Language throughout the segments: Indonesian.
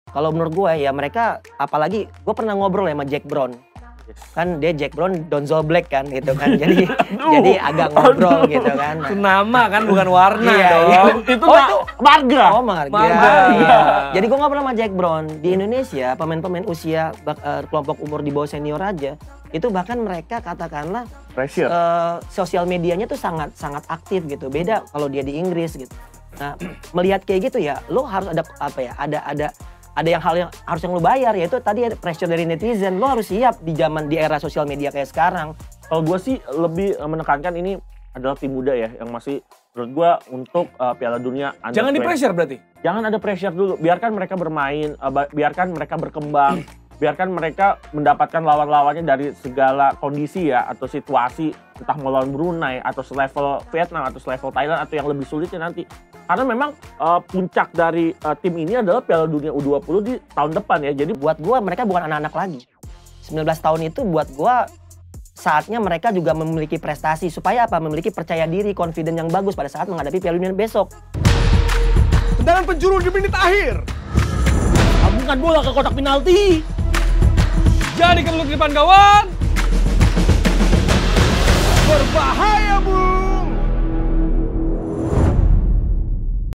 Kalau menurut gue ya mereka, apalagi gue pernah ngobrol ya sama Jack Brown. Kan dia Jack Brown, Donzo Black kan gitu kan. Jadi agak ngobrol gitu kan. Itu nama kan bukan warna dong. Iya. Itu marga. Oh marga. Iya. Jadi gue ngobrol sama Jack Brown. Di Indonesia pemain-pemain usia kelompok umur di bawah senior aja. Itu bahkan mereka katakanlah Pressure. sosial medianya tuh sangat aktif gitu. Beda kalau dia di Inggris gitu. Nah, melihat kayak gitu ya, lo harus ada apa ya? Ada hal yang harus lo bayar, yaitu tadi ada pressure dari netizen. Lo harus siap di era sosial media kayak sekarang. Kalau gue sih lebih menekankan ini adalah tim muda ya, yang masih menurut gue untuk Piala Dunia Under Jangan 20. di pressure berarti? Jangan ada pressure dulu, biarkan mereka bermain, biarkan mereka berkembang, biarkan mereka mendapatkan lawan-lawannya dari segala kondisi ya, atau situasi, entah mau lawan Brunei, atau selevel Vietnam, atau selevel Thailand, atau yang lebih sulitnya nanti. Karena memang puncak dari tim ini adalah Piala Dunia U20 di tahun depan ya. Jadi Buat gue mereka bukan anak-anak lagi. 19 tahun itu buat gue saatnya mereka juga memiliki prestasi. Supaya apa? Memiliki percaya diri, confident yang bagus pada saat menghadapi Piala Dunia besok. Tendangan penjuru di menit akhir. sambungkan bola ke kotak penalti. Jadi ke di depan gawang. Berbahaya, Bung.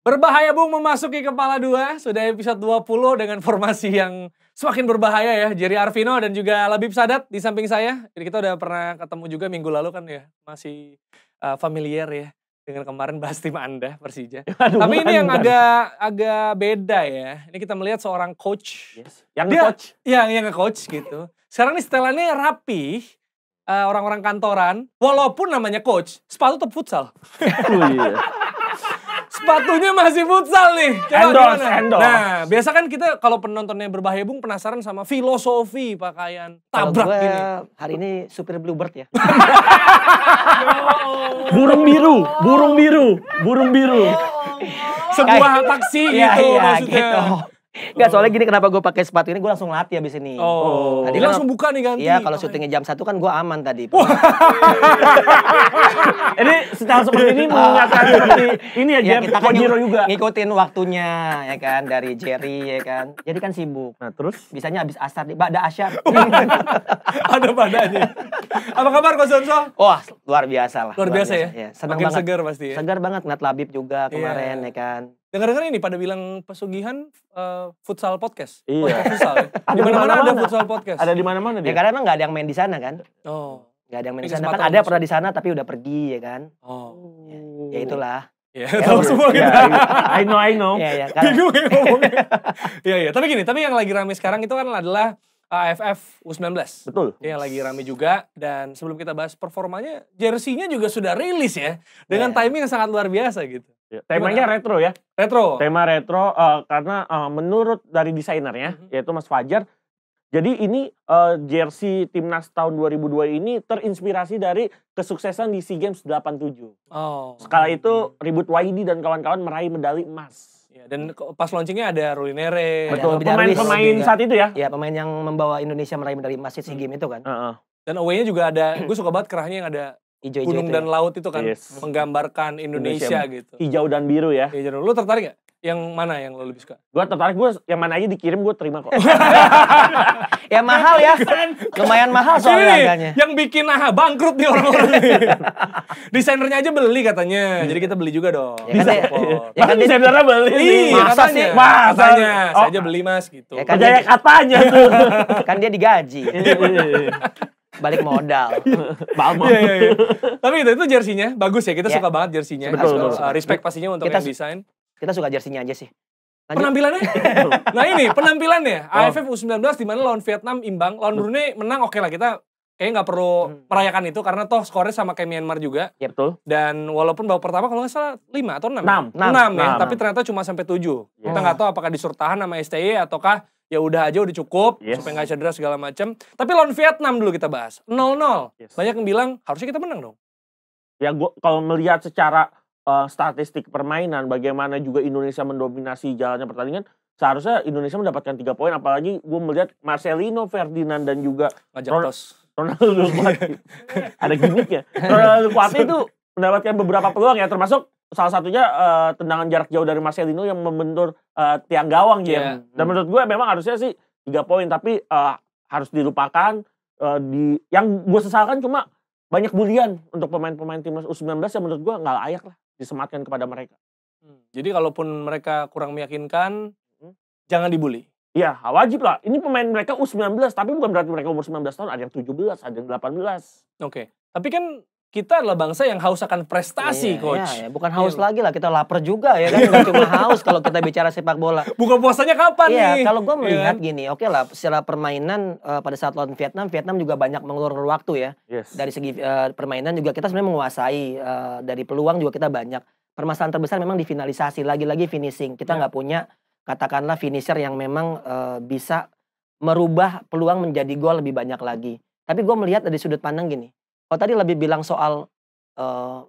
Berbahaya Bung memasuki kepala dua. Sudah episode 20 dengan formasi yang semakin berbahaya ya. Jerry Arvino dan juga Labib Sadat di samping saya. Jadi kita udah pernah ketemu juga minggu lalu kan ya. Masih familiar ya dengan kemarin bahas tim Anda Persija. Aduh, Tapi ini yang bukan. agak beda ya. Ini kita melihat seorang coach. Yes. Yang Dia, coach. ya, yang nge-coach gitu. Sekarang nih setelannya rapi. Orang-orang kantoran. Walaupun namanya coach. Sepatu tetap futsal. Iya. Sepatunya masih futsal nih. Coba Endorse, gimana? endorse. Nah, biasa kan kita kalau penontonnya berbahaya Bung penasaran sama filosofi pakaian Kalau tabrak gue gini. hari ini supir Bluebird ya. Burung biru, burung biru, burung biru. Sebuah taksi Iya, gitu iya, maksudnya. gitu. Enggak, soalnya gini kenapa gue pakai sepatu ini, gue langsung latih abis ini. Oh, Tadi dia kan langsung buka nih ganti. Iya, kalau syutingnya jam 1 kan gue aman tadi. Ini secara seperti ini mengingatkan seperti ini ya, Ya, Jeff kita kan Kojiro juga. ngikutin waktunya ya kan dari Jerry ya kan. Jadi kan sibuk. Nah terus? Bisanya habis asar nih, Ba'da asyar. Ada badannya. Apa kabar Coach Sonso? Wah, luar biasa lah. Luar biasa ya? Senang Makin banget. segar pasti ya? Segar banget ngeliat Labib juga kemarin Iya. ya kan. Dengar-dengar ini pada bilang pesugihan futsal podcast. Iya. Oh, futsal ya? Ada Di mana-mana ada mana-mana. futsal podcast. Ada di mana-mana Ya dia. karena emang nggak ada yang main di sana kan. Oh. Nggak ada yang main di Ini sana. Kan kesempatan ada yang masuk. pernah di sana tapi udah pergi ya kan. Oh. Ya itulah. Ya, tahu semua Ya, kita. I know. Iya, iya. Karena- Bingung ya ngomongnya. Iya, iya. Tapi gini, tapi yang lagi rame sekarang itu kan adalah AFF U19. Betul. Yang lagi rame juga. Dan sebelum kita bahas performanya, jersey-nya juga sudah rilis ya. Dengan Ya. timing yang sangat luar biasa gitu. Ya, temanya retro ya. Retro. Tema retro karena menurut dari desainernya yaitu Mas Fajar. Jadi ini jersey timnas tahun 2002 ini terinspirasi dari kesuksesan di SEA Games 87. Oh. Sekala itu Ribut Wahidi dan kawan-kawan meraih medali emas. Ya, dan pas launchingnya ada Rulinere. Ada Betul, Robi Darwis pemain-pemain juga. saat itu ya. Ya pemain yang membawa Indonesia meraih medali emas SEA Games itu kan. Heeh. Dan away-nya juga ada, gue suka banget kerahnya yang ada Ijo-ijo gunung itu dan ya. laut itu kan. Yes. Menggambarkan Indonesia gitu. Hijau dan biru ya. Ya, jadi lu tertarik gak? Yang mana yang lo lebih suka? Gue tertarik, yang mana aja dikirim gue terima kok. Ya mahal ya. Lumayan mahal soalnya Ini harganya. yang bikin bangkrut nih orang-orang ini. Desainernya aja beli katanya. Jadi kita beli juga dong. Ya kan dia- Support. ya kan dia- Desainer beli nih. Iya, Masa katanya. sih? Masa? Katanya. Oh. Saya aja beli mas gitu. Ya kan Percaya dia- katanya tuh. Kan dia digaji. Balik modal. Bama. Iya, iya, iya. Tapi itu jersinya bagus ya. Kita Ya. suka banget jersinya. Betul, betul. Respect pastinya untuk Kita yang desain. Kita suka jersinya aja sih. Lanjut. Penampilannya? Nah ini penampilannya. Oh. AFF U19 di mana lawan Vietnam imbang, lawan Brunei menang, oke lah kita kayaknya nggak perlu merayakan itu karena toh skornya sama kayak Myanmar juga. Ya betul. Dan walaupun babak pertama kalau nggak salah 5 atau 6. Enam. 6 ya, Enam. tapi ternyata cuma sampai 7. Kita Oh. nggak tahu apakah disuruh tahan sama STY ataukah ya udah aja udah cukup Yes. supaya nggak cedera segala macam. Tapi lawan Vietnam dulu kita bahas. 0-0. Yes. Banyak yang bilang harusnya kita menang dong. Ya gua kalau melihat secara statistik permainan bagaimana juga Indonesia mendominasi jalannya pertandingan, seharusnya Indonesia mendapatkan 3 poin, apalagi gue melihat Marcelino, Ferdinand dan juga Ngajak Ron- tos. Ronaldo Kuati. Ada gimmicknya. Ronaldo Kuati itu mendapatkan beberapa peluang ya, termasuk salah satunya tendangan jarak jauh dari Marcelino yang membentur tiang gawang Iya. Dan menurut gue memang harusnya sih 3 poin, tapi harus dilupakan. Yang gue sesalkan cuma banyak bulian untuk pemain-pemain timnas U19 yang menurut gue nggak layak lah disematkan kepada mereka. Jadi kalaupun mereka kurang meyakinkan, jangan dibully. Iya, wajib lah. Ini pemain mereka U19, tapi bukan berarti mereka umur 19 tahun, ada yang 17, ada yang 18. Oke. Tapi kan kita adalah bangsa yang haus akan prestasi, Coach. Iya, bukan haus lagi lah, kita lapar juga ya kan, nggak cuma haus kalau kita bicara sepak bola. Buka puasanya kapan nih? Iya, kalau gue melihat Iya kan? gini, oke lah, secara permainan pada saat lawan Vietnam juga banyak mengeluarkan waktu ya. Yes. Dari segi permainan juga kita sebenarnya menguasai, dari peluang juga kita banyak. Permasalahan terbesar memang di finalisasi, lagi-lagi finishing. Kita nggak punya katakanlah finisher yang memang bisa merubah peluang menjadi gol lebih banyak lagi. Tapi gue melihat dari sudut pandang gini. Kalau tadi lebih bilang soal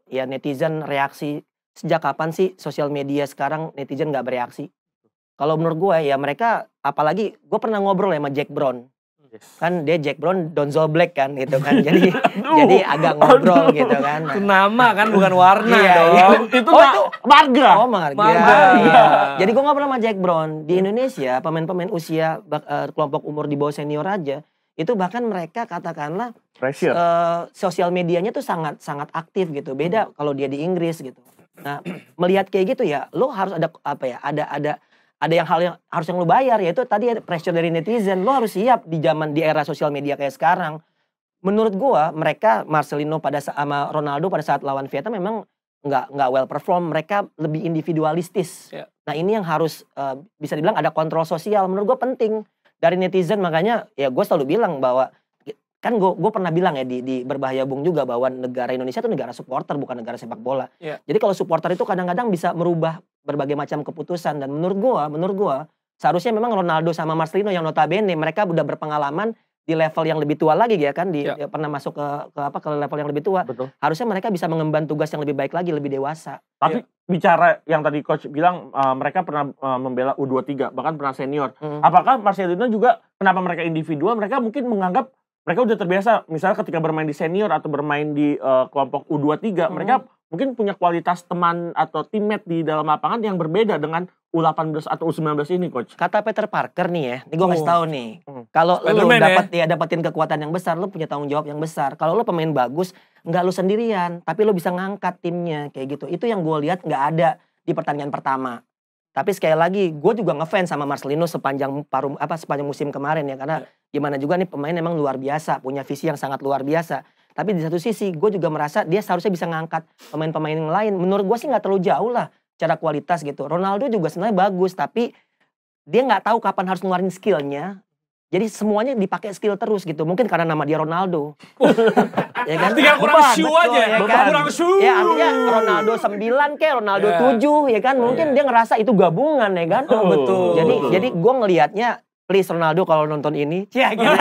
ya netizen reaksi, sejak kapan sih sosial media sekarang netizen nggak bereaksi? Kalau menurut gue ya mereka, apalagi gue pernah ngobrol sama Jack Brown. Kan dia Jack Brown, Donzel Black kan gitu kan. Jadi agak ngobrol gitu kan. Itu nama kan, bukan warna Iya, dong. Itu marga. Oh, marga. Marga. Iya. Jadi gue ngobrol sama Jack Brown. Di Indonesia, pemain-pemain usia kelompok umur di bawah senior aja, itu bahkan mereka katakanlah Pressure. sosial medianya tuh sangat aktif gitu. Beda kalau dia di Inggris gitu. Nah, melihat kayak gitu ya, lo harus ada apa ya? Ada yang hal yang harus yang lo bayar, yaitu tadi ada pressure dari netizen. Lo harus siap di era sosial media kayak sekarang. Menurut gua mereka Marcelino sama Ronaldo pada saat lawan Vietnam memang nggak well perform. Mereka lebih individualistis. Ya. Nah ini yang harus bisa dibilang ada kontrol sosial. Menurut gua penting dari netizen. Makanya ya gue selalu bilang bahwa kan gue pernah bilang ya di Berbahaya Bung juga bahwa negara Indonesia itu negara supporter bukan negara sepak bola. Ya. Jadi kalau supporter itu kadang-kadang bisa merubah berbagai macam keputusan. Dan menurut gua seharusnya memang Ronaldo sama Marcelino yang notabene mereka udah berpengalaman di level yang lebih tua lagi ya kan, Ya. pernah masuk ke level yang lebih tua. Betul. Harusnya mereka bisa mengemban tugas yang lebih baik lagi, lebih dewasa. Tapi bicara yang tadi coach bilang mereka pernah membela U23, bahkan pernah senior. Hmm. Apakah Marcelino juga kenapa mereka individual? Mereka mungkin menganggap mereka udah terbiasa misalnya ketika bermain di senior atau bermain di kelompok U23, mereka mungkin punya kualitas teman atau teammate di dalam lapangan yang berbeda dengan U18 atau U19 ini, coach. Kata Peter Parker nih ya, ini gue kasih tahu nih. Kalau lu Spiderman dapatin kekuatan yang besar, lu punya tanggung jawab yang besar. Kalau lu pemain bagus, nggak lu sendirian, tapi lu bisa ngangkat timnya kayak gitu. Itu yang gue lihat nggak ada di pertandingan pertama. Tapi sekali lagi, gue juga ngefans sama Marcelino sepanjang musim kemarin ya, karena gimana juga nih pemain emang luar biasa, punya visi yang sangat luar biasa. Tapi di satu sisi, gue juga merasa dia seharusnya bisa ngangkat pemain-pemain yang lain. Menurut gue sih nggak terlalu jauh lah secara kualitas gitu. Ronaldo juga sebenarnya bagus, tapi dia nggak tahu kapan harus ngeluarin skillnya. Jadi semuanya dipakai skill terus gitu. Mungkin karena nama dia Ronaldo. Ya kan? Tinggal kurang shoe Betul, aja. ya kan? Kurang shoe. Ya artinya Ronaldo 9 kayak Ronaldo 7 ya kan. Mungkin dia ngerasa itu gabungan ya kan. Betul. Jadi gue ngelihatnya, please Ronaldo kalau nonton ini. Ya gitu.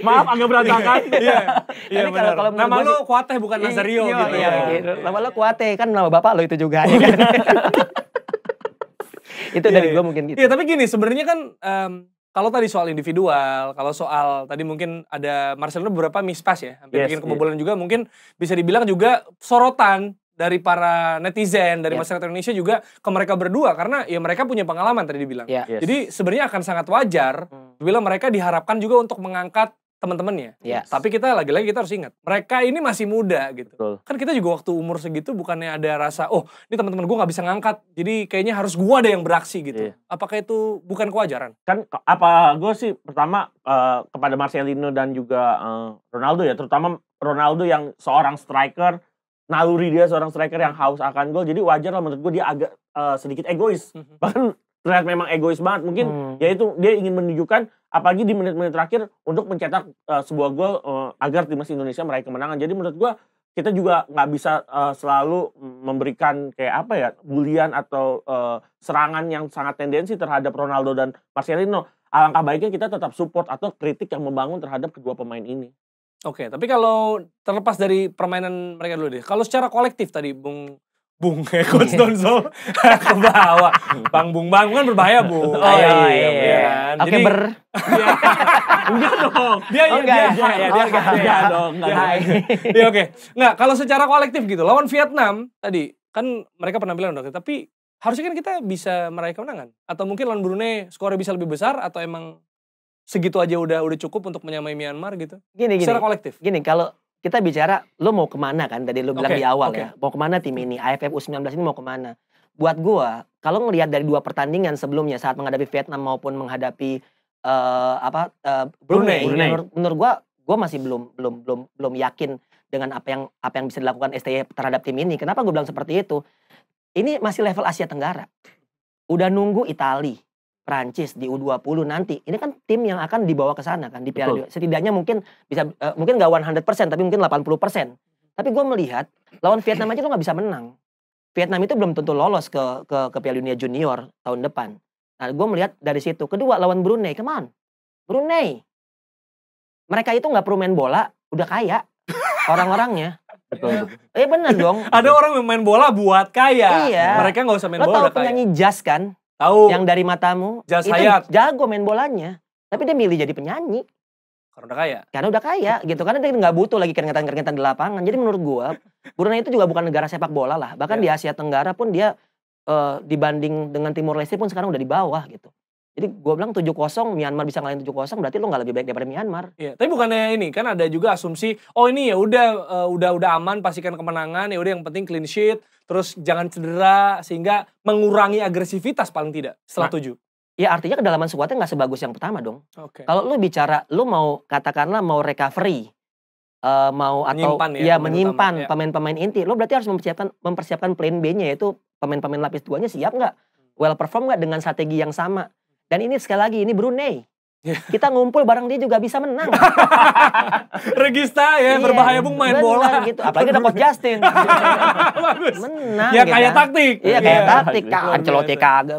Maaf agak berantakan. Iya Tapi benar. kalau menurut Nama gua lu sih- Kuateh bukan Nazario Iya, gitu iya, ya. gitu. Nama lo Kuate kan nama bapak lo itu juga ya kan. Itu dari gue mungkin gitu. Iya, tapi gini sebenarnya kan kalau tadi soal individual, kalau soal tadi mungkin ada Marcelino beberapa mispass ya, hampir Yes, bikin kebobolan juga, mungkin bisa dibilang juga sorotan dari para netizen, dari Yep. masyarakat Indonesia juga ke mereka berdua karena ya mereka punya pengalaman tadi dibilang. Iya. Yes. Jadi sebenarnya akan sangat wajar bila mereka diharapkan juga untuk mengangkat teman-temannya. Yes. Tapi kita lagi-lagi kita harus ingat, mereka ini masih muda gitu. Betul. Kan kita juga waktu umur segitu bukannya ada rasa, oh ini teman-teman gue nggak bisa ngangkat, jadi kayaknya harus gue ada yang beraksi gitu. Iya. Apakah itu bukan kewajaran? Kan apa gue sih pertama kepada Marcelino dan juga Ronaldo ya, terutama Ronaldo yang seorang striker, naluri dia seorang striker yang haus akan gol, jadi wajar lah menurut gue dia agak sedikit egois. Bahkan terlihat memang egois banget, mungkin yaitu dia ingin menunjukkan apalagi di menit-menit terakhir untuk mencetak sebuah gol agar timnas Indonesia meraih kemenangan. Jadi menurut gue kita juga nggak bisa selalu memberikan kayak apa ya, bulian atau serangan yang sangat tendensi terhadap Ronaldo dan Marcelino. Alangkah baiknya kita tetap support atau kritik yang membangun terhadap kedua pemain ini. Oke, tapi kalau terlepas dari permainan mereka dulu deh, kalau secara kolektif tadi Bung Bung, Coach Donzo ke bawah. Bang kan berbahaya, Bung. Oh iya. Kan? Oke, Jadi, Enggak dong. dia Enggak dong. Iya oke. Nggak, kalau secara kolektif gitu, lawan Vietnam tadi, kan mereka penampilan udah, tapi harusnya kan kita bisa meraih kemenangan. Atau mungkin lawan Brunei skornya bisa lebih besar, atau emang segitu aja udah cukup untuk menyamai Myanmar gitu? Gini. Secara kolektif. Gini, kalau kita bicara, lo mau kemana kan? Tadi lo bilang Oke, di awal oke. ya. Mau kemana tim ini? AFF U19 ini mau kemana? Buat gua, kalau ngelihat dari 2 pertandingan sebelumnya saat menghadapi Vietnam maupun menghadapi Brunei. Brunei. Menurut gua masih belum yakin dengan apa yang bisa dilakukan STY terhadap tim ini. Kenapa gue bilang seperti itu? Ini masih level Asia Tenggara. Udah nunggu Itali, Prancis di U20 nanti. Ini kan tim yang akan dibawa ke sana kan di Piala Dunia. Setidaknya mungkin bisa mungkin nggak 100% tapi mungkin 80%. Tapi gue melihat lawan Vietnam aja lo nggak bisa menang. Vietnam itu belum tentu lolos ke Piala Dunia Junior tahun depan. Nah, gue melihat dari situ. Kedua lawan Brunei, come on. Brunei. Mereka itu nggak perlu main bola, udah kaya orang-orangnya. Betul. Bener dong. Ada orang yang main bola buat kaya. Iya. Mereka nggak usah main Lo bola tau udah kaya. penyanyi jazz kan? Tahu. Yang dari matamu. Jazz itu Hayat. jago main bolanya. Tapi dia milih jadi penyanyi. Karena udah kaya. Karena udah kaya gitu. Karena dia nggak butuh lagi keringetan-keringetan di lapangan. Jadi menurut gua, Brunei itu juga bukan negara sepak bola lah. Bahkan di Asia Tenggara pun dia dibanding dengan Timor Leste pun sekarang udah di bawah gitu. Jadi gue bilang 7-0, Myanmar bisa ngalahin 7-0, berarti lo nggak lebih baik daripada Myanmar. Iya, tapi bukannya ini kan ada juga asumsi, oh ini ya udah aman, pastikan kemenangan, ya udah yang penting clean sheet, terus jangan cedera sehingga mengurangi agresivitas paling tidak setelah 7. Ya artinya kedalaman skuadnya nggak sebagus yang pertama dong. Oke. Kalau lu bicara, lu mau katakanlah mau recovery, mau atau Menyimpan ya, pemain menyimpan utama, ya. pemain-pemain inti, lo berarti harus mempersiapkan plan B-nya, yaitu pemain-pemain lapis 2-nya siap nggak, well perform nggak dengan strategi yang sama. Dan ini sekali lagi, ini Brunei. Kita ngumpul bareng dia juga bisa menang. Regista ya, Iya, berbahaya Bung main bener bola. gitu. Apalagi ada Coach Justin. Bagus. Menang Ya gitu kayak kan. taktik. Iya kayak taktik. Luar Ancelotti biasa. kagak.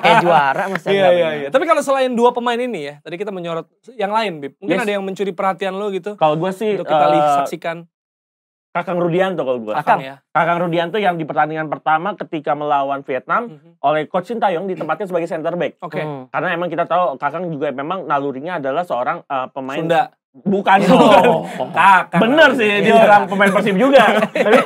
Kayak juara masa Iya, nggak iya, menang. iya. Tapi kalau selain 2 pemain ini ya, tadi kita menyorot yang lain, Bib. Mungkin Yes. ada yang mencuri perhatian lo gitu. Kalau gue sih Untuk kita saksikan. Kakang Rudianto kalau gue. Kakang. Ya. Kakang Rudianto yang di pertandingan pertama ketika melawan Vietnam oleh Coach Sintayong ditempatkan sebagai center back. Oke. Karena emang kita tahu Kakang juga memang nalurinya adalah seorang pemain Sunda. Bukan dong. Kakak. Bener sih dia orang pemain Persib juga. Tapi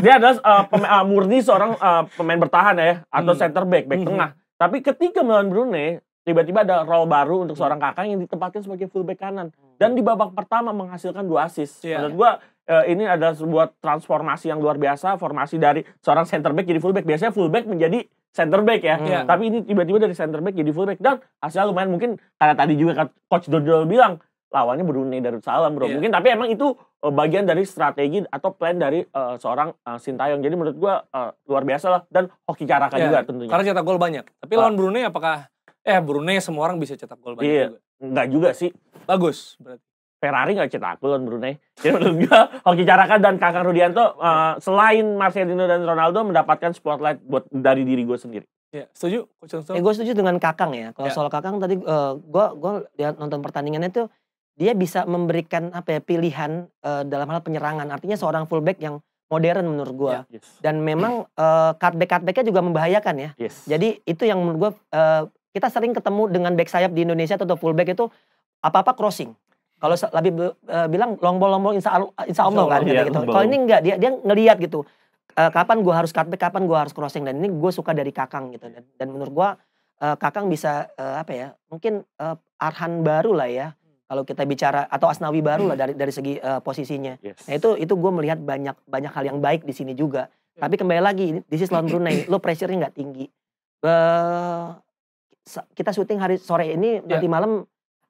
dia adalah murni seorang pemain bertahan ya atau center back tengah. Tapi ketika melawan Brunei tiba-tiba ada role baru untuk seorang Kakang yang ditempatkan sebagai fullback kanan dan di babak pertama menghasilkan 2 assist. Iya. Menurut gua ini adalah sebuah transformasi yang luar biasa, formasi dari seorang center back jadi fullback. Biasanya fullback menjadi center back ya. Iya. Tapi ini tiba-tiba dari center back jadi fullback dan hasilnya lumayan, mungkin karena tadi juga Coach Dodol bilang lawannya Brunei Darussalam bro. Iya. Mungkin tapi emang itu bagian dari strategi atau plan dari seorang Sintayong. Jadi menurut gua luar biasa lah dan hoki Caraka Iya, juga tentunya. Karena cetak gol banyak. Tapi lawan Brunei apakah Brunei semua orang bisa cetak gol banyak Iya, juga. enggak juga sih. Bagus berarti. Ferrari nggak cetak gol lawan Brunei. Jadi menurut gua hoki Caraka dan Kakang Rudianto selain Marcelino dan Ronaldo mendapatkan spotlight buat dari diri gue sendiri. Iya, setuju Coach Johnson? Gue setuju dengan Kakang ya. Kalau Ya. soal Kakang tadi gue lihat nonton pertandingannya tuh dia bisa memberikan pilihan dalam hal penyerangan. Artinya seorang fullback yang modern menurut gue. Ya. Yes. Dan memang cutback-cutbacknya juga membahayakan ya. Yes. Jadi itu yang menurut gue kita sering ketemu dengan back sayap di Indonesia atau fullback itu apa-apa crossing. Kalau lebih bilang long ball insya Allah kan Iya, gitu. long ball. Kalau ini enggak, dia ngelihat gitu. Kapan gue harus cutback, kapan gue harus crossing, dan ini gue suka dari Kakang gitu. Dan menurut gue Kakang bisa mungkin Arhan baru lah ya. Kalau kita bicara atau Asnawi baru lah dari segi posisinya. Yes. Nah itu gue melihat banyak hal yang baik di sini juga. Tapi kembali lagi, this is lawan Brunei, lo pressure-nya nggak tinggi. Kita syuting hari sore ini nanti malam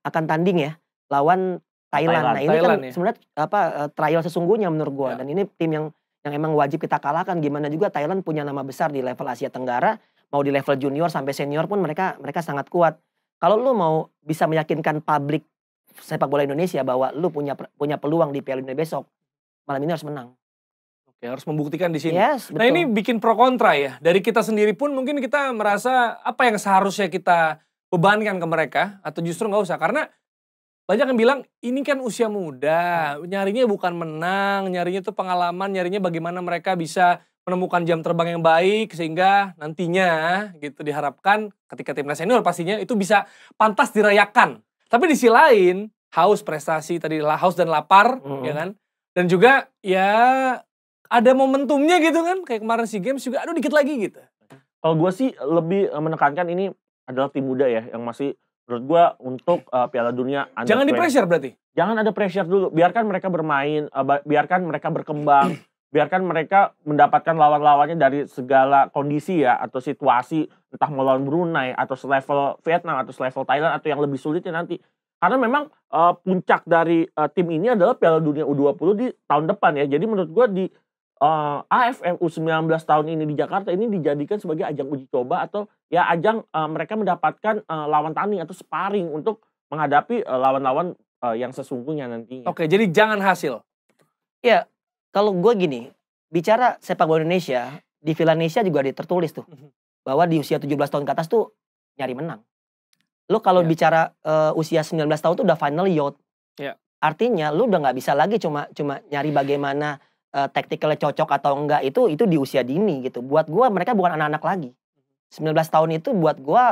akan tanding ya lawan Thailand. Nah ini Thailand, kan ya. sebenarnya trial sesungguhnya menurut gue. Ya. Dan ini tim yang emang wajib kita kalahkan. Gimana juga Thailand punya nama besar di level Asia Tenggara, mau di level junior sampai senior pun mereka sangat kuat. Kalau lu mau bisa meyakinkan publik sepak bola Indonesia bahwa lu punya peluang di Piala Dunia besok, malam ini harus menang. Oke, harus membuktikan di sini. Yes, betul. Nah ini bikin pro kontra ya. Dari kita sendiri pun mungkin kita merasa apa yang seharusnya kita bebankan ke mereka atau justru nggak usah. Karena banyak yang bilang ini kan usia muda, nyarinya bukan menang, nyarinya tuh pengalaman, nyarinya bagaimana mereka bisa menemukan jam terbang yang baik sehingga nantinya gitu diharapkan ketika timnas senior pastinya itu bisa pantas dirayakan. Tapi di sisi lain haus prestasi tadi haus dan lapar ya kan. Dan juga ya ada momentumnya gitu kan kayak kemarin SEA Games juga aduh dikit lagi gitu. Kalau gue sih lebih menekankan ini adalah tim muda ya yang masih menurut gue untuk Piala Dunia Under Jangan di 20. pressure berarti. Jangan ada pressure dulu, biarkan mereka bermain, biarkan mereka berkembang, biarkan mereka mendapatkan lawan-lawannya dari segala kondisi ya atau situasi entah melawan Brunei atau selevel Vietnam atau selevel Thailand atau yang lebih sulitnya nanti. Karena memang puncak dari tim ini adalah Piala Dunia U20 di tahun depan ya. Jadi menurut gue di AFF U19 tahun ini di Jakarta ini dijadikan sebagai ajang uji coba atau ya ajang mereka mendapatkan lawan tanding atau sparring untuk menghadapi lawan-lawan yang sesungguhnya nantinya. Oke, jadi jangan hasil. Ya, kalau gue gini, bicara sepak bola Indonesia, di Villanesia juga ada tertulis tuh. Bahwa di usia 17 tahun ke atas tuh nyari menang. Lo kalau bicara usia 19 tahun tuh udah final yacht. Ya. Artinya lo udah gak bisa lagi cuma nyari bagaimana tacticalnya cocok atau enggak itu di usia dini gitu. Buat gue mereka bukan anak-anak lagi. 19 tahun itu buat gue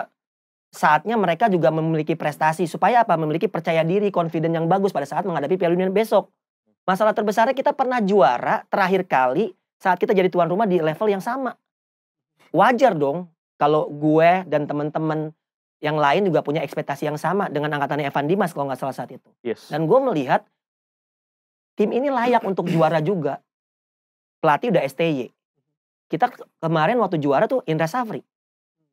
saatnya mereka juga memiliki prestasi supaya apa? Memiliki percaya diri, confident yang bagus pada saat menghadapi Piala Dunia besok. Masalah terbesarnya kita pernah juara terakhir kali saat kita jadi tuan rumah di level yang sama. Wajar dong kalau gue dan teman-teman yang lain juga punya ekspektasi yang sama dengan angkatannya Evan Dimas kalau nggak salah saat itu. Yes. Dan gue melihat tim ini layak untuk juara juga. Pelatih udah STY. Kita kemarin waktu juara tuh Indra Safri.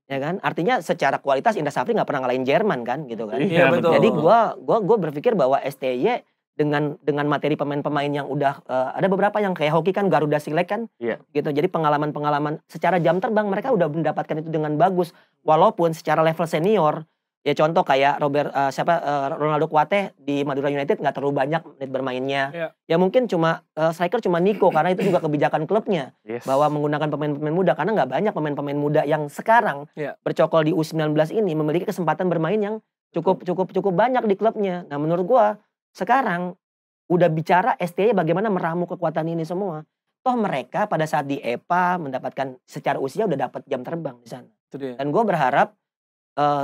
Ya kan, artinya secara kualitas Indra Safri nggak pernah ngalahin Jerman kan, gitu kan. Iya, betul. Jadi gue berpikir bahwa STY dengan materi pemain-pemain yang udah ada beberapa yang kayak hoki kan Garuda Select kan, gitu. Jadi pengalaman-pengalaman secara jam terbang mereka udah mendapatkan itu dengan bagus. Walaupun secara level senior, ya contoh kayak Ronaldo Kuate di Madura United nggak terlalu banyak menit bermainnya. Ya mungkin cuma striker cuma Nico karena itu juga kebijakan klubnya bahwa menggunakan pemain-pemain muda karena nggak banyak pemain-pemain muda yang sekarang bercokol di U19 ini memiliki kesempatan bermain yang cukup banyak di klubnya. Nah menurut gua sekarang udah bicara STY bagaimana meramu kekuatan ini semua. Toh mereka pada saat di EPA mendapatkan secara usia udah dapat jam terbang di sana. Dan gua berharap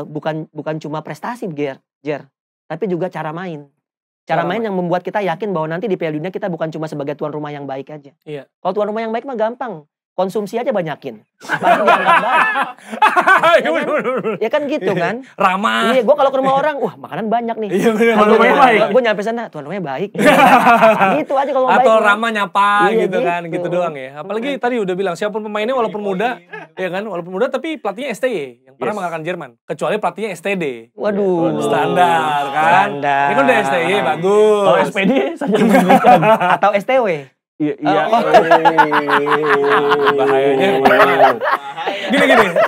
bukan cuma prestasi Jer, tapi juga cara main. Cara main yang membuat kita yakin bahwa nanti di Piala Dunia kita bukan cuma sebagai tuan rumah yang baik aja. Iya. Kalau tuan rumah yang baik mah gampang. Konsumsi aja banyakin. Pasti dianggap baik. Ya kan gitu kan. Ramah. Iya, gue kalau ke rumah orang, wah makanan banyak nih. Iya bener. Tuan rumahnya baik. Gue nyampe sana, tuan rumahnya baik. Gitu aja kalau baik. Atau ramah nyapa Iya, gitu kan, gitu. gitu doang ya. Apalagi tadi udah bilang siapapun pemainnya walaupun muda, ya kan, walaupun muda tapi pelatihnya STY yang pernah mengalahkan Jerman. Kecuali pelatihnya STD. Waduh. Standar kan. Standar. Ini kan udah STY bagus. Kalau SPD saja menyebutkan. Atau STW. Iya. Bahayanya.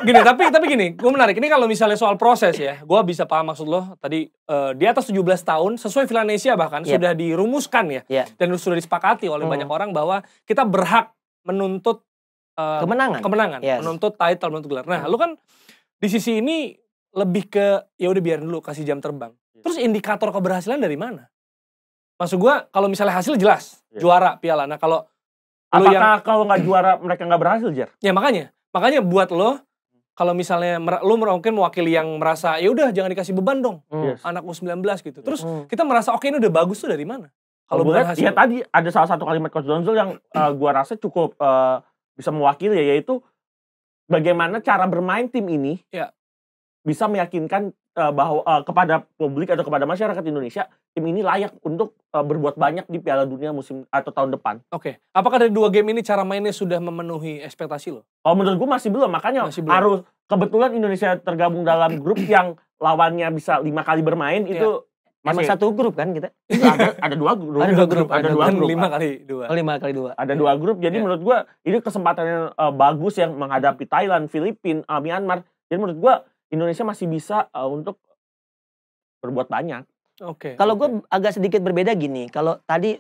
Gini, tapi gini, gue menarik. Ini kalau misalnya soal proses ya, gue bisa paham maksud lo. Tadi di atas 17 tahun, sesuai Villanesia bahkan sudah dirumuskan ya, dan sudah disepakati oleh banyak orang bahwa kita berhak menuntut kemenangan, menuntut title, menuntut gelar. Nah, lu kan di sisi ini lebih ke ya udah biarin dulu kasih jam terbang. Terus indikator keberhasilan dari mana? Maksud gue kalau misalnya hasil jelas juara piala. Nah kalau apakah kalau nggak juara mereka nggak berhasil Jer? Ya makanya buat lo kalau misalnya lo mungkin mewakili yang merasa ya udah jangan dikasih beban dong anak U19 gitu. Terus kita merasa oke ini udah bagus tuh dari mana? Kalau berhasil? Ya tadi ada salah satu kalimat Coach Donzel yang gue rasa cukup bisa mewakili yaitu bagaimana cara bermain tim ini bisa meyakinkan bahwa kepada publik atau kepada masyarakat Indonesia tim ini layak untuk berbuat banyak di Piala Dunia musim atau tahun depan. Oke. Apakah dari 2 game ini cara mainnya sudah memenuhi ekspektasi lo? Oh menurut gue masih belum, makanya harus kebetulan Indonesia tergabung dalam grup yang lawannya bisa 5 kali bermain itu masih satu grup kan kita? Ada 2 grup. Ada 2 grup. Ada 2 grup. 5 kali 2. Oh, 5 kali 2. Ada 2 grup. Jadi menurut gue ini kesempatan yang bagus yang menghadapi Thailand, Filipina, Myanmar. Jadi menurut gue Indonesia masih bisa untuk berbuat banyak. Oke. Kalau gue agak sedikit berbeda gini. Kalau tadi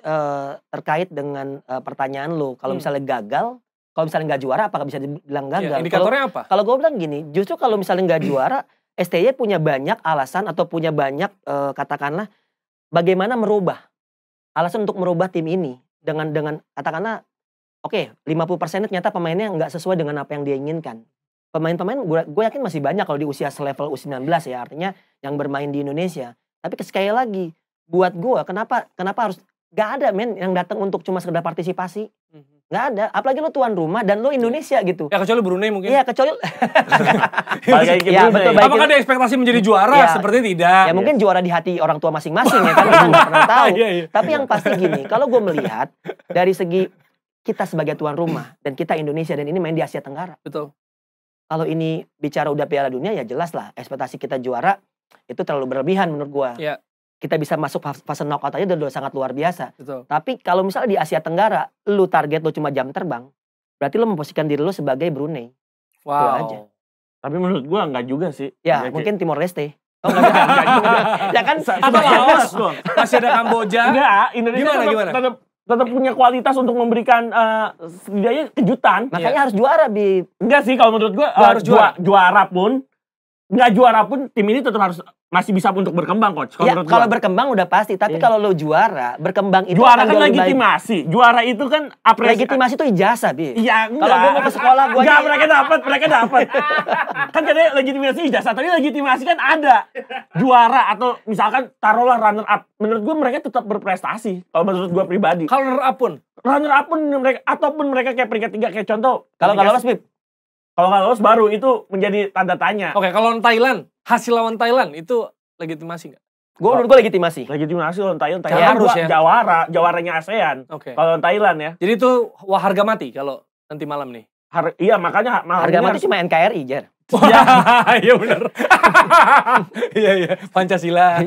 terkait dengan pertanyaan lo, kalau misalnya gagal, kalau misalnya nggak juara, apakah bisa dibilang gagal? Indikatornya apa? Kalau gue bilang gini, justru kalau misalnya nggak juara, STY punya banyak alasan atau punya banyak katakanlah bagaimana merubah alasan untuk merubah tim ini dengan katakanlah Oke, 50% ternyata pemainnya nggak sesuai dengan apa yang dia inginkan. Pemain-pemain gue yakin masih banyak kalau di usia selevel U19 ya, artinya yang bermain di Indonesia. Tapi sekali lagi, buat gue kenapa harus gak ada men yang datang untuk cuma sekedar partisipasi. Nggak ada, apalagi lo tuan rumah dan lo Indonesia gitu. Ya kecuali Brunei mungkin. Iya, kecuali Ya, betul, apakah ada ekspektasi menjadi juara? Ya. Seperti tidak. Ya mungkin juara di hati orang tua masing-masing ya kan, kita nggak pernah tahu. Iya. Tapi yang pasti gini, kalau gue melihat dari segi kita sebagai tuan rumah dan kita Indonesia dan ini main di Asia Tenggara. Betul. Kalau ini bicara udah Piala Dunia ya jelas lah ekspektasi kita juara itu terlalu berlebihan menurut gue. Iya. Kita bisa masuk fase knockout aja udah sangat luar biasa. Betul. Tapi kalau misalnya di Asia Tenggara, lu target lu cuma jam terbang, berarti lu memposisikan diri lu sebagai Brunei. Wow. aja. Tapi menurut gua enggak juga sih. Ya, Kayak- mungkin Timor Leste. Oh enggak juga. Ya kan Atau Laos. Masih ada Kamboja. Enggak, Indonesia Gimana? tetap punya kualitas untuk memberikan setidaknya kejutan. makanya harus juara Bi. Enggak sih kalau menurut gua Harus juara pun enggak juara pun tim ini tetap harus masih bisa untuk berkembang coach. Ya, menurut kalau gua. berkembang udah pasti, tapi Iya. kalau lu juara, berkembang itu Juara akan kan jauh lebih baik. legitimasi. Juara itu kan apresiasi. Legitimasi itu ijazah, Bi. Iya, enggak. Kalau gua mau ke sekolah, gua enggak, aja- mereka dapat. Kan katanya legitimasi ijazah, tapi legitimasi kan ada. Juara atau misalkan taruhlah runner up. Menurut gua mereka tetap berprestasi. Kalau menurut gua pribadi. Kalau runner up pun. Runner up pun mereka ataupun mereka kayak peringkat 3 kayak contoh. Kalau nggak lolos, Bib. Kalau nggak lolos baru itu menjadi tanda tanya. Oke, kalau lawan Thailand, hasil lawan Thailand itu legitimasi nggak? Menurut gua legitimasi. Legitimasi lawan Thailand. Ya, Thailand harus gua ya. jawaranya ASEAN. Oke. Kalau lawan Thailand ya. Jadi itu wah harga mati kalau nanti malam nih. Iya makanya Harga mati cuma NKRI, Jer. Iya benar. Iya Pancasila.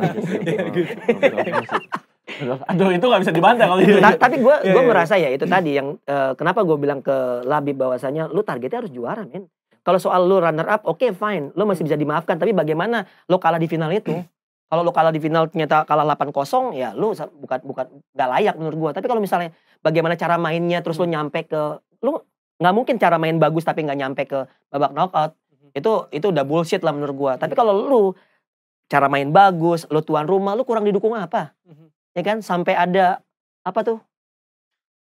Aduh itu nggak bisa dibantah kalau itu. Tapi gue Iya. merasa ya itu tadi yang kenapa gue bilang ke Labib bahwasanya lu targetnya harus juara men. Kalau soal lu runner up, oke fine, lu masih bisa dimaafkan. Tapi bagaimana lu kalah di final itu? Kalau lu kalah di final ternyata kalah 8-0, ya lu bukan nggak layak menurut gue. Tapi kalau misalnya bagaimana cara mainnya, terus lu nyampe ke, lu nggak mungkin cara main bagus tapi nggak nyampe ke babak knockout. Itu udah bullshit lah menurut gue. Tapi kalau lu cara main bagus, lu tuan rumah, lu kurang didukung apa? Ya kan sampai ada apa tuh?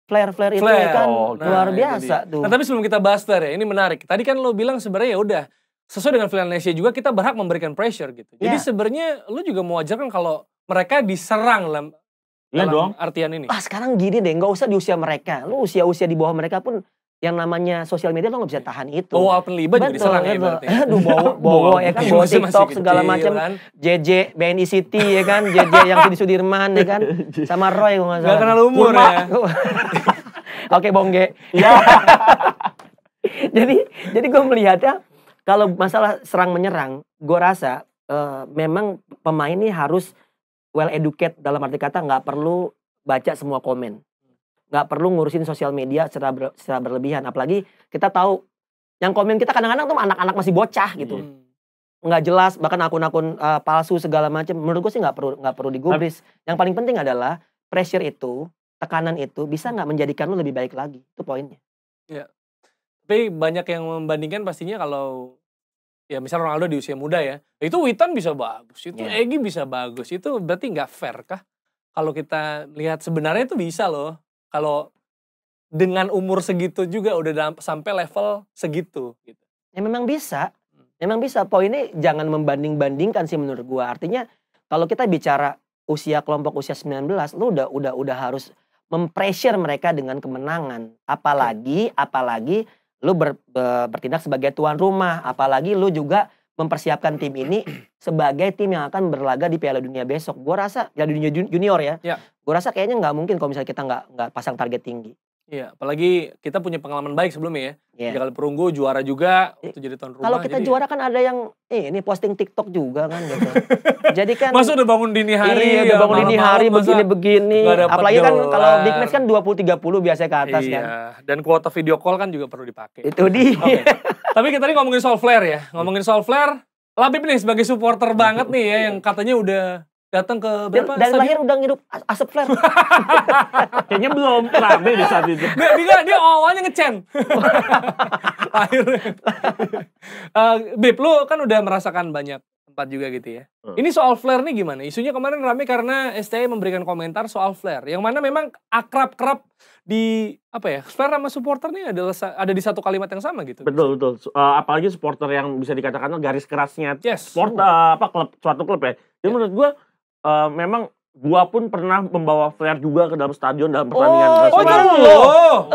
Flare itu ya kan luar itu biasa dia. tuh. Nah, tapi sebelum kita bahas Flare ya, ini menarik. Tadi kan lo bilang sebenarnya ya udah sesuai dengan Indonesia juga kita berhak memberikan pressure gitu. Jadi Ya. sebenarnya lo juga mewajarkan kalau mereka diserang Iya dong. artian ini. Sekarang gini deh, nggak usah di usia mereka. Lu usia di bawah mereka pun yang namanya sosial media lo nggak bisa tahan itu. Oh, Alpen Liba juga diserang ya berarti. Aduh, Bowo ya kan, Bowo Masih TikTok kecil, segala macam. kan? JJ BNI City ya kan, JJ yang di Sudirman ya kan, sama Roy kalau nggak salah. Gak kenal umur Kurma. ya. Oke, Bongge. Iya. jadi gue melihatnya kalau masalah serang menyerang, gue rasa memang pemain ini harus well educated dalam arti kata nggak perlu baca semua komen. Nggak perlu ngurusin sosial media secara berlebihan. Apalagi kita tahu yang komen kita kadang-kadang tuh anak-anak masih bocah gitu. Nggak jelas, bahkan akun-akun palsu segala macam. Menurut gue sih nggak perlu digubris. Yang paling penting adalah pressure itu, tekanan itu bisa nggak menjadikan lu lebih baik lagi. Itu poinnya. Ya. Tapi banyak yang membandingkan pastinya kalau ya misalnya Ronaldo di usia muda ya, itu Witan bisa bagus, itu Ya. Egy bisa bagus, itu berarti nggak fair kah? Kalau kita lihat sebenarnya itu bisa loh. Kalau dengan umur segitu juga udah sampai level segitu gitu. Ya memang bisa. Memang bisa. Poinnya jangan membanding-bandingkan sih menurut gua. Artinya kalau kita bicara kelompok usia 19, lu udah harus mempressure mereka dengan kemenangan. Apalagi lu bertindak sebagai tuan rumah, apalagi lu juga mempersiapkan tim ini sebagai tim yang akan berlaga di Piala Dunia besok. Gua rasa Piala Dunia junior ya. Ya. Gua rasa kayaknya nggak mungkin kalau misalnya kita nggak pasang target tinggi. Iya, apalagi kita punya pengalaman baik sebelumnya ya. Ya. 3 kali perunggu, juara juga, waktu jadi tuan rumah. Kalau kita jadi juara kan ada yang ini posting TikTok juga kan gitu. Jadi kan masa udah bangun dini hari, iya, udah bangun dini hari begini-begini. nggak dapet Apalagi kan gelar. kalau big match kan 20-30 biasanya ke atas iya. kan. Dan kuota video call kan juga perlu dipakai. Itu dia. Oke. Tapi kita tadi ngomongin soal Flare ya. Ngomongin soal Flare, Labib nih sebagai supporter banget nih ya yang katanya udah datang ke berapa Dari stadion? lahir udah ngirup asap flare. Kayaknya belum rame di saat itu. Dia awalnya ngecen. Akhirnya. Bib, lu kan udah merasakan banyak Sempat juga gitu ya. Hmm. Ini soal Flair nih gimana? Isunya kemarin rame karena STY memberikan komentar soal Flair. Yang mana memang akrab-kerap di apa ya? Flair sama supporter nih ada di satu kalimat yang sama gitu. Betul. Apalagi supporter yang bisa dikatakan garis kerasnya Yes. suatu klub ya. Jadi menurut gue memang gua pun pernah membawa Flair juga ke dalam stadion dalam pertandingan Oh, resmi.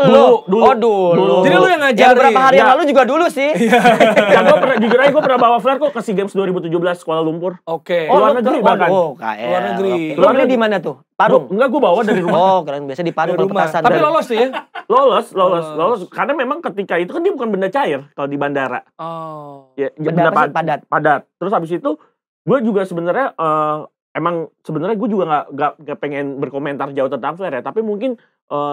Dulu. Jadi lu yang Ya ngajarin. beberapa hari yang lalu juga dulu sih. Ya, jujur aja gue pernah bawa Flair kok ke SEA Games 2017 Kuala Lumpur. Oke. Luar negeri bahkan. KL. Luar negeri. Oke. Lu beli di mana tuh? Parung. Enggak, gue bawa dari rumah. Oh, keren. Biasa di Parung Dari kalau rumah. petasan. Tapi lolos tuh ya. Lolos. Karena memang ketika itu kan dia bukan benda cair kalau di bandara. Oh. Ya, Benda apa sih? Padat. Terus habis itu gue juga sebenarnya gue juga nggak pengen berkomentar jauh tentang Flair ya, tapi mungkin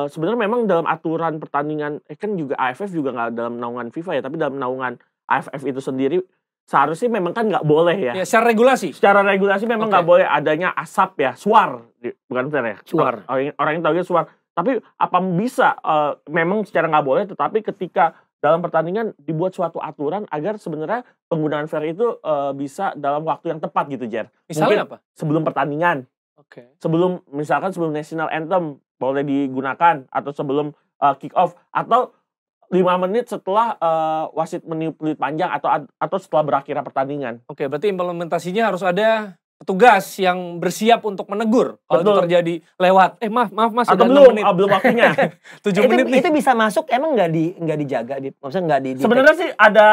sebenarnya memang dalam aturan pertandingan kan juga AFF juga nggak dalam naungan FIFA ya, tapi dalam naungan AFF itu sendiri seharusnya memang kan nggak boleh ya. Ya, secara regulasi. Secara regulasi memang nggak boleh adanya asap ya, suar, bukan Flair ya. Suar. Orang yang tahu suar. Tapi apa bisa memang secara nggak boleh, tetapi ketika dalam pertandingan dibuat suatu aturan agar sebenarnya penggunaan VAR itu bisa dalam waktu yang tepat gitu, Jer. Misalnya Mungkin apa? sebelum pertandingan, Oke. sebelum national anthem boleh digunakan, atau sebelum kick off, atau 5 menit setelah wasit meniup peluit panjang, atau setelah berakhirnya pertandingan. Oke, berarti implementasinya harus ada petugas yang bersiap untuk menegur kalau itu Betul. terjadi lewat. Maaf mas, Atau sudah 6 menit. belum waktunya. 7 menit nih. Itu bisa masuk emang nggak dijaga, maksudnya nggak di Sebenarnya sih ada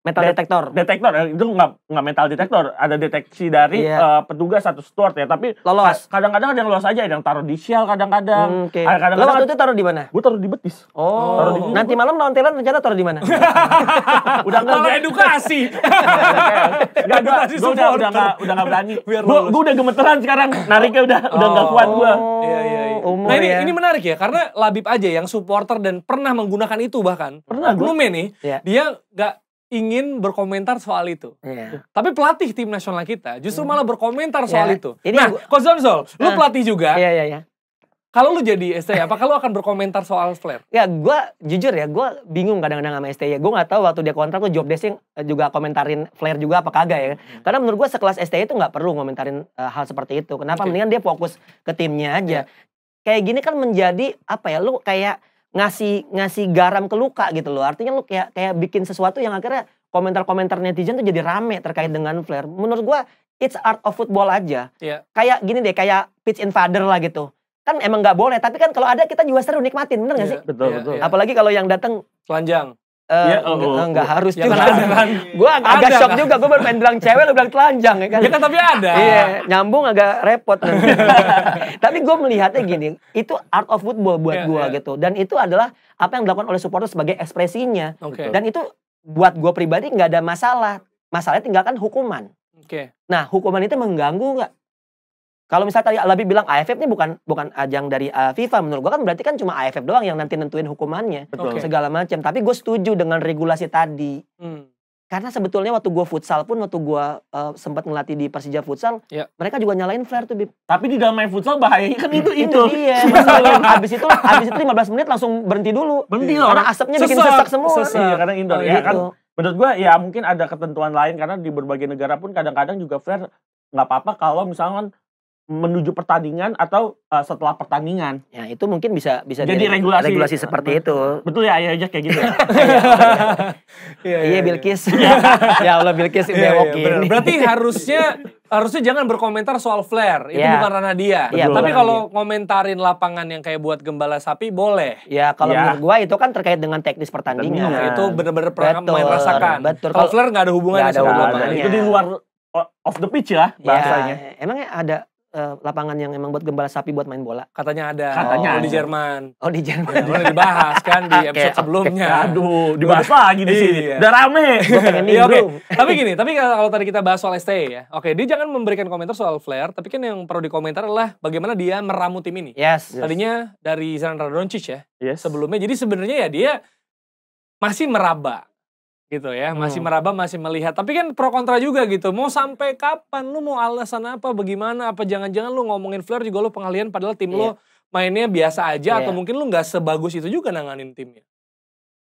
metal detektor. detektor, itu nggak metal detektor, ada deteksi dari Iya. petugas atau steward ya, tapi Lolos. kadang-kadang ada yang lolos aja, ada yang taruh di shell kadang-kadang. Oke. Ada Lo kadang-kadang waktu itu taruh di mana? gue taruh di betis. Taruh di Oh, gigi. nanti malam lawan Thailand rencana taruh di mana? Udah Malah enggak, edukasi. Edukasi gue supporter. udah nggak berani. Biar Gue lolos. udah gemeteran sekarang, nariknya udah nggak kuat gue. Iya. Umur Nah ya. ini menarik ya, karena Labib aja yang supporter dan pernah menggunakan itu bahkan. Pernah gua. Oknumnya nih, Iya. dia nggak ingin berkomentar soal itu. Iya. Tapi pelatih tim nasional kita justru malah berkomentar soal Ya, itu. ini Nah, yang Coach Zonsol, lu Nah. pelatih juga. Iya. Kalau lu jadi STY, apakah lu akan berkomentar soal Flair? Ya, gue jujur ya, gue bingung kadang-kadang sama STY. Gue nggak tahu waktu dia kontrak tuh job desk juga komentarin Flair juga apa kagak ya. Karena menurut gue sekelas STY itu nggak perlu komentarin hal seperti itu. Kenapa? Oke. Mendingan dia fokus ke timnya aja. Kayak gini kan menjadi apa ya? Lu kayak ngasih garam ke luka gitu loh. Artinya lu kayak bikin sesuatu yang akhirnya komentar-komentar netizen tuh jadi rame terkait dengan Flair. Menurut gue it's art of football aja. Iya. Kayak gini deh, kayak pitch invader lah gitu. Kan emang nggak boleh, tapi kan kalau ada kita juga seru nikmatin, bener nggak Iya. sih? Betul. Iya. Apalagi kalau yang datang Telanjang. Iya, nggak harus Ya juga. kan ada kan. Gue agak Ada shock kan? juga, gue baru pengen bilang cewek, lu bilang telanjang ya kan? Ya kan tapi ada. Iya, nyambung agak repot nanti. Tapi gue melihatnya gini, itu art of football buat Iya, gue iya. gitu. Dan itu adalah apa yang dilakukan oleh supporter sebagai ekspresinya. Oke. Dan itu buat gue pribadi nggak ada masalah. Masalahnya tinggalkan hukuman. Oke. Nah, hukuman itu mengganggu nggak? Kalau misalnya tadi Labib bilang AFF ini bukan ajang dari FIFA, menurut gua kan berarti kan cuma AFF doang yang nanti nentuin hukumannya. Betul. Oke. Segala macam. Tapi gue setuju dengan regulasi tadi. Karena sebetulnya waktu gua futsal pun, waktu gua sempat ngelatih di Persija Futsal, Ya. mereka juga nyalain Flair tuh, Bib. Tapi di dalam main futsal bahayanya kan itu. dia. Masalahnya. Habis itu 15 menit langsung berhenti dulu. Berhenti loh, Karena orang asapnya bikin sesak, sesak semua. sesak. Iya, karena Oh, indoor ya gitu. kan. Menurut gua ya mungkin ada ketentuan lain, karena di berbagai negara pun kadang-kadang juga Flair nggak apa-apa kalau misalkan menuju pertandingan atau setelah pertandingan. Ya, itu mungkin bisa Jadi regulasi seperti itu. Betul ya, aja kayak gitu ya. Iya, Bilkis. Ya Allah, Bilkis Iya, bewokin. benar. Berarti harusnya jangan berkomentar soal Flair. Itu Iya. bukan ranah dia. Iya, Tapi bukan kalau komentarin lapangan yang kayak buat gembala sapi boleh. Ya, kalau Ya. menurut gua itu kan terkait dengan teknis pertandingan. Pertandingan. Itu bener-bener pernah Betul, main rasakan. betul. Kalau Flair nggak ada hubungannya Nggak ada sama hubungannya. lapangan. Itu di luar off the pitch lah bahasanya. Ya, emangnya ada lapangan yang emang buat gembala sapi buat main bola? Katanya ada. Katanya di ada. Jerman. Oh, di Jerman. Ya, udah dibahas kan di episode Oke, sebelumnya. Aduh, dibahas lagi di sini. Iya. Udah rame. Gue pengen Iya, oke. nimbrung. Tapi kalau tadi kita bahas soal STY ya. Oke, dia jangan memberikan komentar soal Flair, tapi kan yang perlu dikomentar adalah bagaimana dia meramu tim ini. Yes. Tadinya dari Zlatan Radonjic ya. Yes. Sebelumnya, jadi sebenarnya ya dia masih meraba gitu ya, masih meraba, masih melihat. Tapi kan pro kontra juga gitu. Mau sampai kapan? Lu mau alasan apa? Bagaimana? Apa jangan-jangan lu ngomongin Flair juga lu pengalihan padahal tim lu mainnya biasa aja, atau Iya. mungkin lu nggak sebagus itu juga nanganin timnya.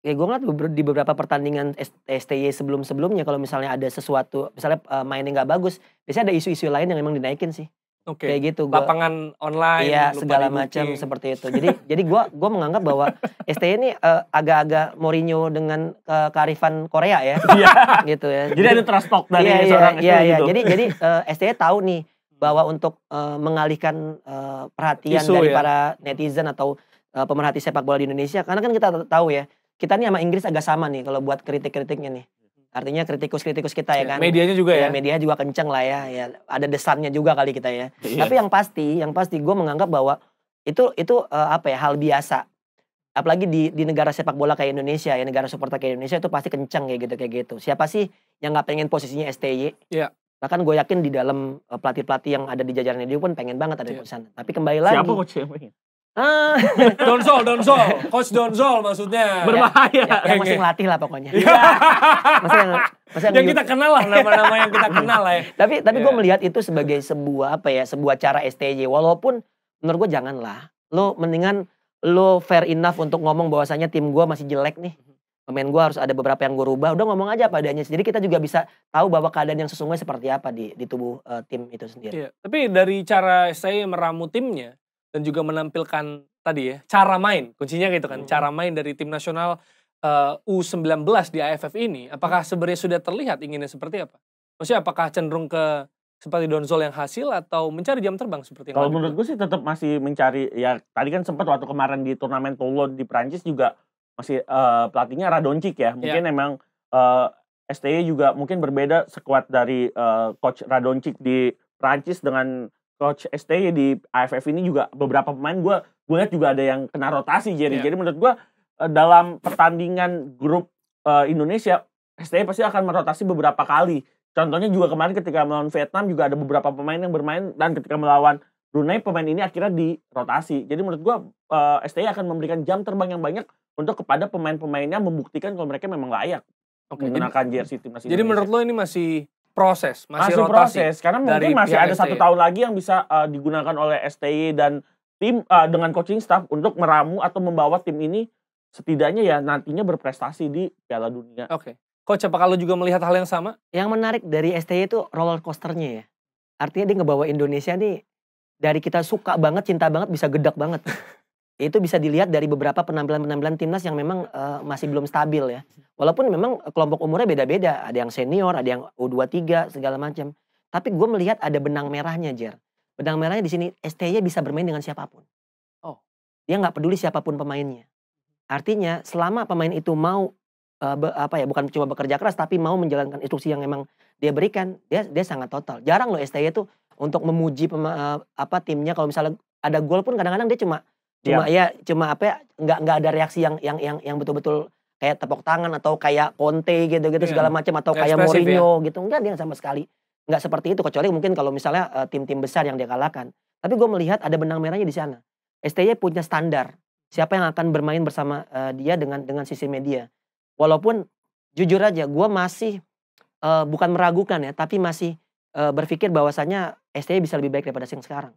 Ya gue ngeliat di beberapa pertandingan STY sebelum-sebelumnya kalau misalnya ada sesuatu, misalnya mainnya nggak bagus, biasanya ada isu-isu lain yang memang dinaikin sih. Oke. Kayak gitu. Lapangan online, iya, lupa segala di macam booking. seperti itu. Jadi gue menganggap bahwa STY ini agak-agak Mourinho dengan kearifan Korea ya. Iya. Gitu ya. Jadi ada trust talk dari Iya, seorang STY iya. gitu. Jadi STY tahu nih bahwa untuk mengalihkan perhatian Isu dari ya. para netizen atau pemerhati sepak bola di Indonesia, karena kan kita tahu ya, kita nih sama Inggris agak sama nih kalau buat kritik-kritiknya nih. Artinya kritikus-kritikus kita ya kan. Medianya juga ya. Media juga kenceng lah ya. Ya ada desannya juga kali kita ya. Iya. Tapi yang pasti gue menganggap bahwa itu hal biasa. Apalagi di negara sepak bola kayak Indonesia ya, negara supporter kayak Indonesia itu pasti kenceng kayak gitu. Siapa sih yang nggak pengen posisinya STY? Iya. Bahkan gue yakin di dalam pelatih-pelatih yang ada di jajaran dia pun pengen banget ada di sana. Tapi kembali lagi. Siapa coach yang pengen? Donzol, Coach Donzol maksudnya. Berbahaya. yang masih ngelatih lah pokoknya. Yang kita kenal lah, nama-nama yang kita kenal lah ya. Tapi gue melihat itu sebagai sebuah sebuah cara STY. Walaupun menurut gue janganlah. Lo mendingan lo fair enough untuk ngomong bahwasanya tim gue masih jelek nih. Pemain gue harus ada beberapa yang gue rubah. Udah ngomong aja apa adanya. Jadi kita juga bisa tahu bahwa keadaan yang sesungguhnya seperti apa di tubuh tim itu sendiri. Iya. Tapi dari cara STY meramu timnya dan juga menampilkan tadi ya cara main, kuncinya gitu kan, cara main dari tim nasional U19 di AFF ini, apakah sebenarnya sudah terlihat inginnya seperti apa? Maksudnya apakah cenderung ke seperti Donzol yang hasil atau mencari jam terbang seperti yang Kalau lain? menurut gue sih tetap masih mencari, ya tadi kan sempat waktu kemarin di turnamen Toulon di Prancis juga masih pelatihnya Radonjic ya. Mungkin emang STY juga mungkin berbeda sekuat dari coach Radonjic di Prancis dengan coach STY di AFF ini. Juga beberapa pemain gue lihat juga ada yang kena rotasi Jerry. Jadi menurut gue dalam pertandingan grup Indonesia, STY pasti akan merotasi beberapa kali. Contohnya juga kemarin ketika melawan Vietnam juga ada beberapa pemain yang bermain, dan ketika melawan Brunei pemain ini akhirnya dirotasi. Jadi menurut gue STY akan memberikan jam terbang yang banyak untuk kepada pemain-pemainnya membuktikan kalau mereka memang layak menggunakan jersey timnas Indonesia. Jadi menurut lo ini masih proses, masih rotasi proses, karena mungkin masih ada pihak 1 tahun lagi yang bisa digunakan oleh STY dan tim dengan coaching staff untuk meramu atau membawa tim ini setidaknya ya nantinya berprestasi di Piala Dunia. Oke. Coach, apakah lo juga melihat hal yang sama? Yang menarik dari STY itu roller coasternya ya. Artinya dia ngebawa Indonesia nih dari kita suka banget, cinta banget, bisa gedak banget. Itu bisa dilihat dari beberapa penampilan-penampilan timnas yang memang masih belum stabil ya. Walaupun memang kelompok umurnya beda-beda. Ada yang senior, ada yang U23, segala macam. Tapi gue melihat ada benang merahnya, Jer. Benang merahnya di sini, STY bisa bermain dengan siapapun. Oh. Dia nggak peduli siapapun pemainnya. Artinya selama pemain itu mau bukan cuma bekerja keras, tapi mau menjalankan instruksi yang memang dia berikan, dia sangat total. Jarang loh STY itu untuk memuji timnya. Kalau misalnya ada gol pun kadang-kadang dia cuma nggak ada reaksi yang betul-betul kayak tepuk tangan atau kayak Conte gitu segala macam, atau kayak Mourinho gitu. Enggak, dia sama sekali nggak seperti itu, kecuali mungkin kalau misalnya tim-tim besar yang dia kalahkan. Tapi gue melihat ada benang merahnya di sana. STY punya standar siapa yang akan bermain bersama dia dengan sisi media. Walaupun jujur aja gue masih bukan meragukan ya, tapi masih berpikir bahwasanya STY bisa lebih baik daripada yang sekarang.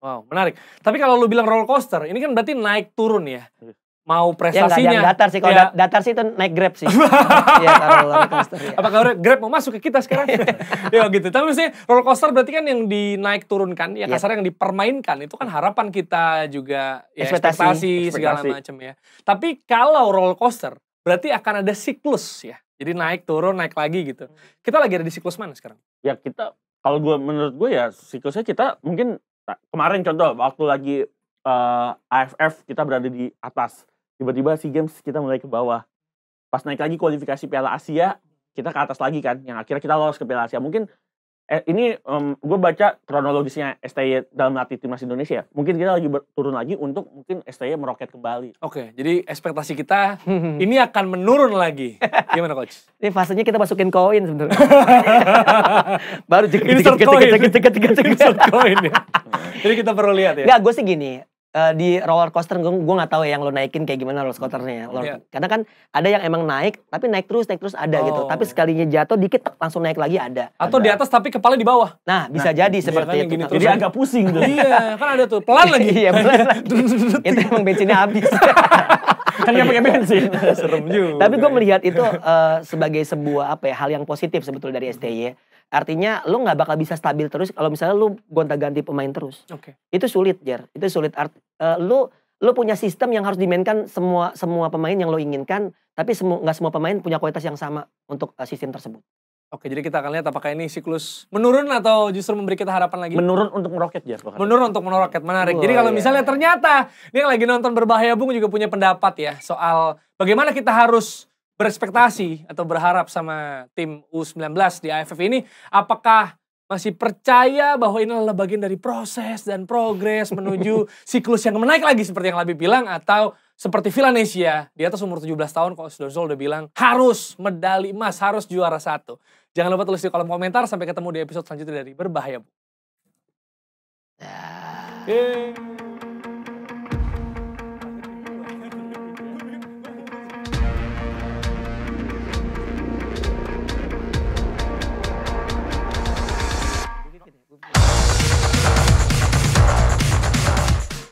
Wow, menarik. Tapi kalau lu bilang roller coaster, ini kan berarti naik turun ya. Mau Ya nggak ada prestasinya. yang datar sih, kalau datar sih itu naik Grab sih. Iya, kalau roller coaster ya. Apakah Grab mau masuk ke kita sekarang? Ya gitu. Tapi maksudnya roller coaster berarti kan yang dinaik turunkan, ya kasarnya yang dipermainkan. Itu kan harapan kita juga, ya ekspektasi segala macam ya. Tapi kalau roller coaster, berarti akan ada siklus ya. Jadi naik turun, naik lagi gitu. Kita lagi ada di siklus mana sekarang? Ya kita, kalau menurut gue ya siklusnya kita mungkin kemarin contoh waktu lagi AFF kita berada di atas, tiba-tiba SEA Games kita mulai ke bawah. Pas naik lagi kualifikasi Piala Asia, kita ke atas lagi kan, yang akhirnya kita lolos ke Piala Asia. Mungkin ini gue baca kronologisnya STY dalam latih timnas Indonesia. Mungkin kita lagi turun lagi untuk mungkin STY meroket kembali. Oke, jadi ekspektasi kita ini akan menurun lagi. Gimana Coach? Ini fasenya kita masukin koin sebenarnya. Baru Insert coin ya. Jadi kita perlu lihat ya. Enggak, gue sih gini. Di roller coaster gue nggak tahu ya yang lo naikin kayak gimana roller coasternya ya. Karena kan ada yang emang naik, tapi naik terus ada gitu. Tapi sekalinya jatuh dikit langsung naik lagi ada. Atau di atas tapi kepala di bawah. Nah bisa jadi seperti itu. Jadi agak pusing tuh. Iya, kan ada tuh pelan lagi. Iya pelan. Itu emang bensinnya habis. Kan dia pakai bensin. Serem juga. Tapi gue melihat itu sebagai sebuah hal yang positif sebetulnya dari STY. Artinya lu nggak bakal bisa stabil terus kalau misalnya lu gonta-ganti pemain terus. Oke. Itu sulit, Jar. Itu sulit. Lu punya sistem yang harus dimainkan semua pemain yang lo inginkan, tapi nggak semua pemain punya kualitas yang sama untuk sistem tersebut. Oke, jadi kita akan lihat apakah ini siklus menurun atau justru memberi kita harapan lagi? Menurun untuk meroket ya. Menurun untuk meroket, menarik. Oh, Jadi kalau iya. misalnya ternyata ini yang lagi nonton Berbahaya Bung juga punya pendapat ya soal bagaimana kita harus berekspektasi atau berharap sama tim U19 di AFF ini, apakah masih percaya bahwa ini adalah bagian dari proses dan progres menuju siklus yang menaik lagi seperti yang Labib bilang, atau seperti Villanesia di atas umur 17 tahun Coach Donzol udah bilang harus medali emas, harus juara 1. Jangan lupa tulis di kolom komentar. Sampai ketemu di episode selanjutnya dari Berbahaya Bung. Ya. Yeay.